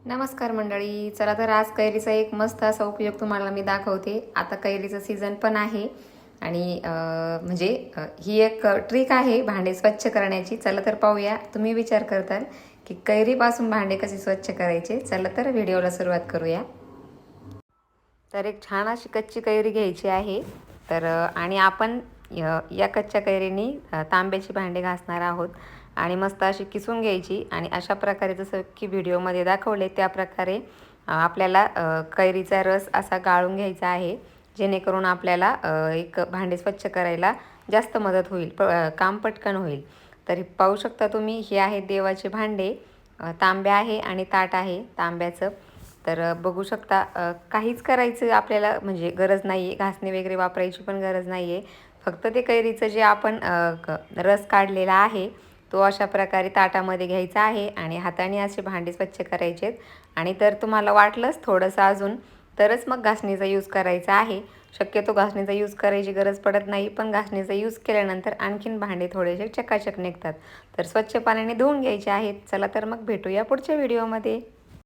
नमस्कार मंडळी, चला तर आज कैरीचा एक मस्त असा उपयोग तुम्हाला मी दाखवते। आता कैरीचा सीझन पण आहे आणि ही एक ट्रिक आहे भांडे स्वच्छ करण्याची। चला तर पाहूया। तुम्ही विचार करताल की कैरीपासून भांडे कसे स्वच्छ करायचे, चला तर व्हिडिओला सुरुवात करूया। तर एक छान अशी कच्ची कैरी घ्यायची आहे। तर आणि आपण या कच्च्या कैरीनी तांब्याची भांडे घासणार आहोत आणि मस्त अशी किसून घ्यायची आणि अशा प्रकारे जसं की व्हिडिओमध्ये दाखवले त्या प्रकारे आपल्याला कैरीचा रस असा गाळून घ्यायचा आहे, जेणेकरून आपल्याला एक भांडे स्वच्छ करायला जास्त मदत होईल, काम पटकन होईल। तर पाहू शकता तुम्ही, हे आहे देवाचे भांडे, तांब्या आहे आणि ताट आहे तांब्याचं। तर बघू शकता, काहीच करायचं आपल्याला म्हणजे गरज नाही आहे, घासणी वगैरे वापरायची पण गरज नाही आहे। फक्त ते कैरीचं जे आपण रस काढलेला आहे तो अशा प्रकारे ताटामध्ये घ्यायचा आहे आणि हाताने असे भांडे स्वच्छ करायचे आहेत। आणि तर तुम्हाला वाटलंच थोडंसं अजून तरच मग घासणीचा यूज करायचा आहे। शक्यतो घासणीचा यूज करायची गरज पडत नाही, पण घासणीचा यूज केल्यानंतर आणखीन भांडे थोडेसे चकाचक निघतात। तर स्वच्छ पाण्याने धुवून घ्यायचे आहेत। चला तर मग भेटूया पुढच्या व्हिडिओमध्ये।